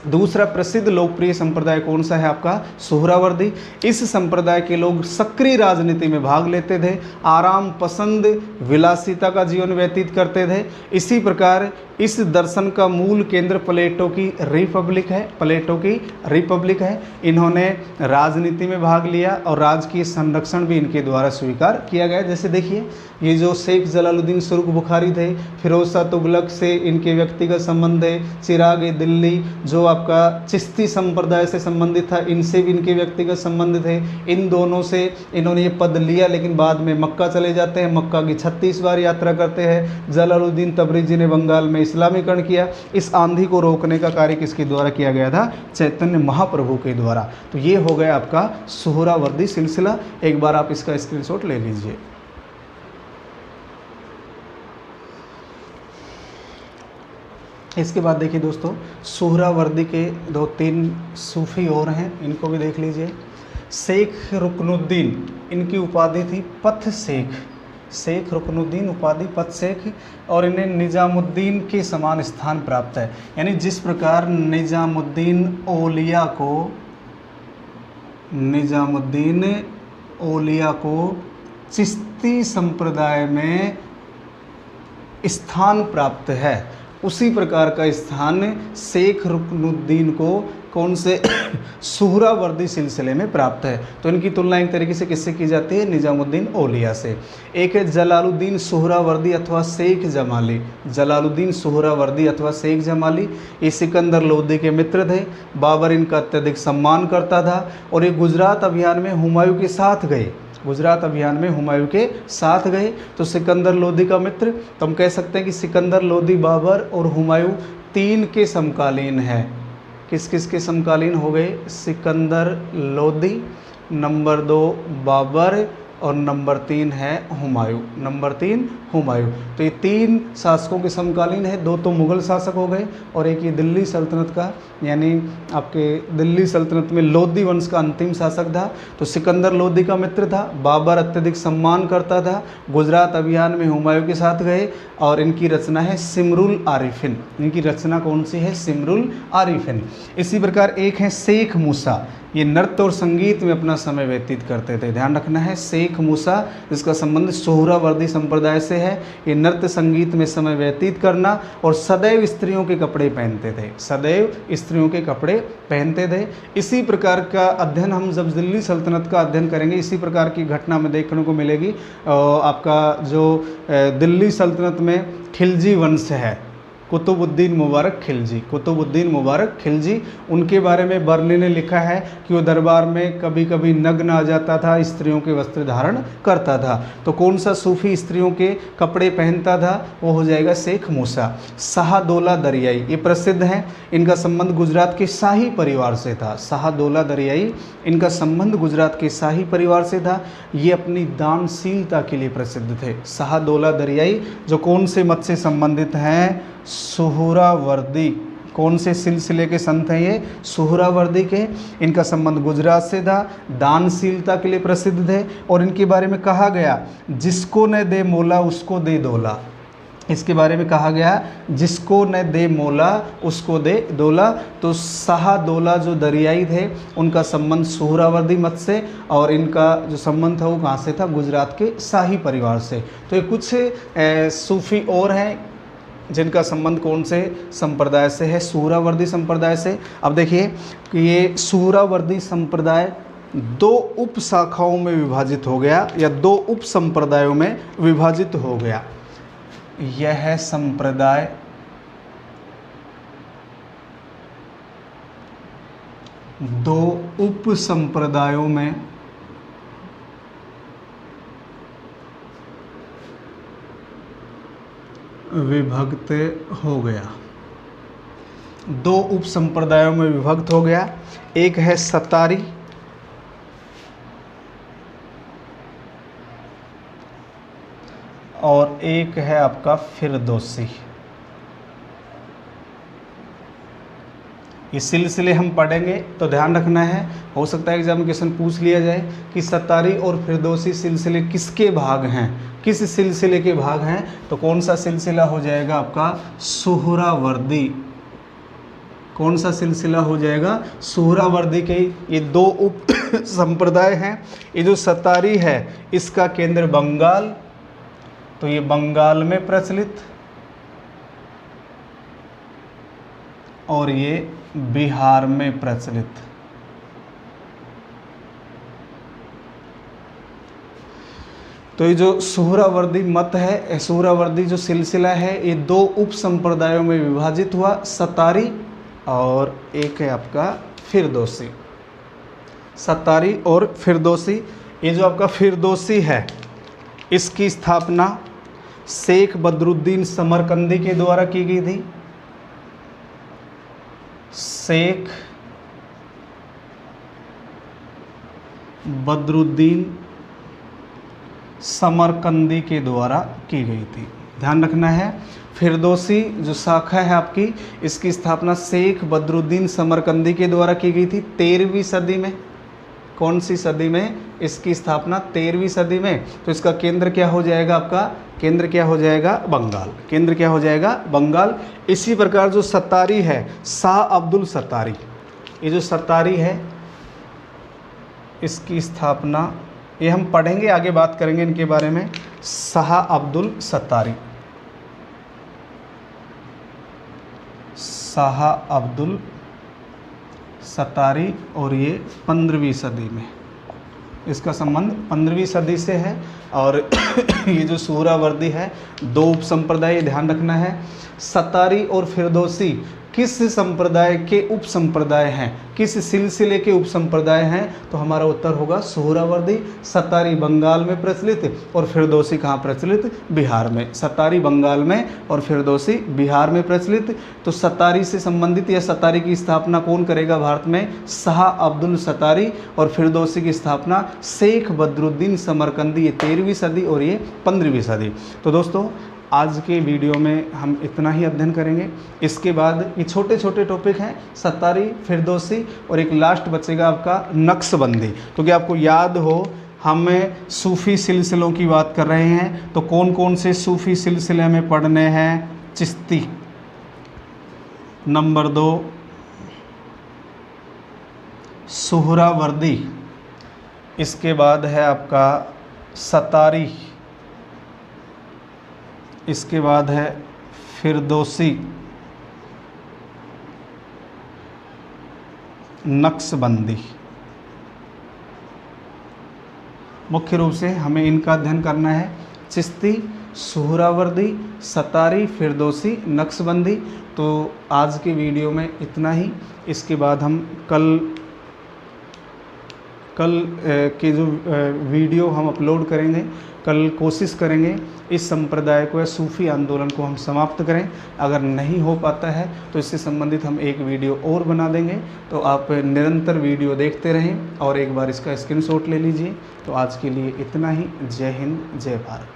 दूसरा प्रसिद्ध लोकप्रिय संप्रदाय कौन सा है आपका? सुहरावर्दी। इस संप्रदाय के लोग सक्रिय राजनीति में भाग लेते थे, आराम पसंद विलासिता का जीवन व्यतीत करते थे। इसी प्रकार इस दर्शन का मूल केंद्र प्लेटो की रिपब्लिक है, प्लेटो की रिपब्लिक है। इन्होंने राजनीति में भाग लिया और राजकीय संरक्षण भी इनके द्वारा स्वीकार किया गया। जैसे देखिए, ये जो शेख जलालुद्दीन सुर्ख बुखारी थे, फिरोज शाह तुगलक से इनके व्यक्तिगत संबंध है, चिराग दिल्ली जो आपका चिश्ती संप्रदाय से संबंधित था, इनसे भी इनके व्यक्तिगत संबंध थे। इन दोनों से इन्होंने ये पद लिया, लेकिन बाद में मक्का चले जाते हैं, मक्का की 36 बार यात्रा करते हैं। जलालुद्दीन तबरेज़ी ने बंगाल में इस्लामीकरण किया। इस आंधी को रोकने का कार्य किसके द्वारा किया गया था? चैतन्य महाप्रभु के द्वारा। तो ये हो गया आपका सुहरावर्दी सिलसिला। एक बार आप इसका स्क्रीनशॉट ले लीजिए। इसके बाद देखिए दोस्तों, सुहरावर्दी के 2-3 सूफी और हैं, इनको भी देख लीजिए। शेख रुकनुद्दीन, इनकी उपाधि थी पथ शेख। शेख रुकनुद्दीन उपाधि पथ शेख, और इन्हें निजामुद्दीन के समान स्थान प्राप्त है। यानी जिस प्रकार निजामुद्दीन औलिया को चिश्ती संप्रदाय में स्थान प्राप्त है, उसी प्रकार का स्थान शेख रुकनुद्दीन को कौन से सुहरावर्दी सिलसिले में प्राप्त है। तो इनकी तुलना एक तरीके से किससे की जाती है? निजामुद्दीन औलिया से। एक है जलालुद्दीन सुहरावर्दी अथवा शेख जमाली। जलालुद्दीन सुहरावर्दी अथवा शेख जमाली ये सिकंदर लोदी के मित्र थे। बाबर इनका अत्यधिक सम्मान करता था, और ये गुजरात अभियान में हुमायूं के साथ गए। गुजरात अभियान में हुमायूं के साथ गए। तो सिकंदर लोदी का मित्र, तो हम कह सकते हैं कि सिकंदर लोदी, बाबर और हुमायूं 3 के समकालीन है। किस किस के समकालीन हो गए? सिकंदर लोदी, नंबर 2 बाबर, और नंबर 3 है हुमायूं। नंबर 3 हुमायूं। तो ये 3 शासकों के समकालीन है। 2 तो मुग़ल शासक हो गए, और एक ये दिल्ली सल्तनत का, यानी आपके दिल्ली सल्तनत में लोदी वंश का अंतिम शासक था। तो सिकंदर लोदी का मित्र था, बाबर अत्यधिक सम्मान करता था, गुजरात अभियान में हुमायूं के साथ गए, और इनकी रचना है सिमरुल आरिफिन। इनकी रचना कौन सी है? सिमरुल आरिफिन। इसी प्रकार एक है शेख मूसा, ये नृत्य और संगीत में अपना समय व्यतीत करते थे। ध्यान रखना है, शेख मूसा जिसका संबंध सुहरावर्दी संप्रदाय से है। ये नृत्य संगीत में समय व्यतीत करना, और सदैव स्त्रियों के कपड़े पहनते थे। सदैव स्त्रियों के कपड़े पहनते थे। इसी प्रकार का अध्ययन हम जब दिल्ली सल्तनत का अध्ययन करेंगे, इसी प्रकार की घटना में देखने को मिलेगी। आपका जो दिल्ली सल्तनत में खिलजी वंश है, कुतुबुद्दीन मुबारक खिलजी, कुतुबुद्दीन मुबारक खिलजी, उनके बारे में बर्नी ने लिखा है कि वो दरबार में कभी कभी नग्न आ जाता था, स्त्रियों के वस्त्र धारण करता था। तो कौन सा सूफी स्त्रियों के कपड़े पहनता था? वो हो जाएगा शेख मूसा। शाहदौला दरियाई, ये प्रसिद्ध हैं। इनका संबंध गुजरात के शाही परिवार से था। शाहदौला दरियाई, इनका संबंध गुजरात के शाही परिवार से था। ये अपनी दानशीलता के लिए प्रसिद्ध थे। शाहदौला दरियाई जो कौन से मत से संबंधित हैं? सुहरावर्दी। कौन से सिलसिले के संत हैं ये? सुहरावर्दी के। इनका संबंध गुजरात से था, दानशीलता के लिए प्रसिद्ध थे, और इनके बारे में कहा गया जिसको न दे मोला उसको दे दौला। इसके बारे में कहा गया जिसको न दे मोला उसको दे दौला। तो शाहदौला जो दरियाई थे, उनका संबंध सुहरावर्दी मत से, और इनका जो संबंध था वो कहाँ से था? गुजरात के शाही परिवार से। तो ये कुछ सूफी और हैं जिनका संबंध कौन से संप्रदाय से है? सुहरावर्दी संप्रदाय से। अब देखिए कि ये सुहरावर्दी संप्रदाय 2 उप शाखाओं में विभाजित हो गया, या 2 उप संप्रदायों में विभाजित हो गया। यह संप्रदाय दो उप संप्रदायों में विभक्त हो गया। 2 उप संप्रदायों में विभक्त हो गया। एक है सतारी, और एक है आपका फिरदौसी। ये सिलसिले हम पढ़ेंगे तो ध्यान रखना है, हो सकता है एग्जामिनेशन पूछ लिया जाए कि सतारी और फिरदौसी सिलसिले किसके भाग हैं, किस सिलसिले के भाग हैं। तो कौन सा सिलसिला हो जाएगा आपका? सुहरावर्दी। कौन सा सिलसिला हो जाएगा? सुहरावर्दी के ये दो उप संप्रदाय हैं। ये जो सतारी है इसका केंद्र बंगाल, तो ये बंगाल में प्रचलित, और ये बिहार में प्रचलित। तो ये जो सुहरावर्दी मत है, सुहरावर्दी जो सिलसिला है, ये दो उप संप्रदायों में विभाजित हुआ, सतारी और एक है आपका फिरदौसी। सतारी और फिरदौसी। ये जो आपका फिरदौसी है इसकी स्थापना शेख बदरुद्दीन समरकंदी के द्वारा की गई थी। शेख बदरुद्दीन समरकंदी के द्वारा की गई थी। ध्यान रखना है, फिरदौसी जो शाखा है आपकी, इसकी स्थापना शेख बदरुद्दीन समरकंदी के द्वारा की गई थी 13वीं सदी में। कौन सी सदी में? इसकी स्थापना 13वीं सदी में। तो इसका केंद्र क्या हो जाएगा? आपका केंद्र क्या हो जाएगा? बंगाल। केंद्र क्या हो जाएगा? बंगाल। इसी प्रकार जो सतारी है, शाह अब्दुल सतारी, ये जो सतारी है इसकी स्थापना, ये हम पढ़ेंगे, आगे बात करेंगे इनके बारे में। शाह अब्दुल सतारी, शाह अब्दुल सतारी, और ये 15वीं सदी में, इसका संबंध 15वीं सदी से है। और ये जो सुहरावर्दी है, दो उप संप्रदाय, ध्यान रखना है। सतारी और फिरदौसी किस संप्रदाय के उप संप्रदाय हैं, किस सिलसिले के उप संप्रदाय हैं? तो हमारा उत्तर होगा सुहरावर्दी। सतारी बंगाल में प्रचलित और फिरदौसी कहाँ प्रचलित? बिहार में। सतारी बंगाल में और फिरदौसी बिहार में प्रचलित। तो सतारी से संबंधित या सतारी की स्थापना कौन करेगा भारत में? शाह अब्दुल सतारी। और फिरदौसी की स्थापना शेख बदरुद्दीन समरकंदी, ये 13वीं सदी और ये 15वीं सदी। तो दोस्तों आज के वीडियो में हम इतना ही अध्ययन करेंगे। इसके बाद ये छोटे छोटे टॉपिक हैं, सतारी, फिरदौसी, और एक लास्ट बचेगा आपका नक्शबंदी। क्योंकि आपको याद हो हम सूफ़ी सिलसिलों की बात कर रहे हैं, तो कौन कौन से सूफ़ी सिलसिले हमें पढ़ने हैं? चिश्ती, नंबर 2 सुहरावर्दी, इसके बाद है आपका सतारी, इसके बाद है फिरदौसी, नक्शबंदी। मुख्य रूप से हमें इनका अध्ययन करना है। चिश्ती, सुहरावर्दी, सतारी, फिरदौसी, नक्शबंदी। तो आज की वीडियो में इतना ही। इसके बाद हम कल के जो वीडियो हम अपलोड करेंगे, कल कोशिश करेंगे इस संप्रदाय को या सूफ़ी आंदोलन को हम समाप्त करें। अगर नहीं हो पाता है तो इससे संबंधित हम एक वीडियो और बना देंगे। तो आप निरंतर वीडियो देखते रहें और एक बार इसका स्क्रीनशॉट ले लीजिए। तो आज के लिए इतना ही। जय हिंद, जय भारत।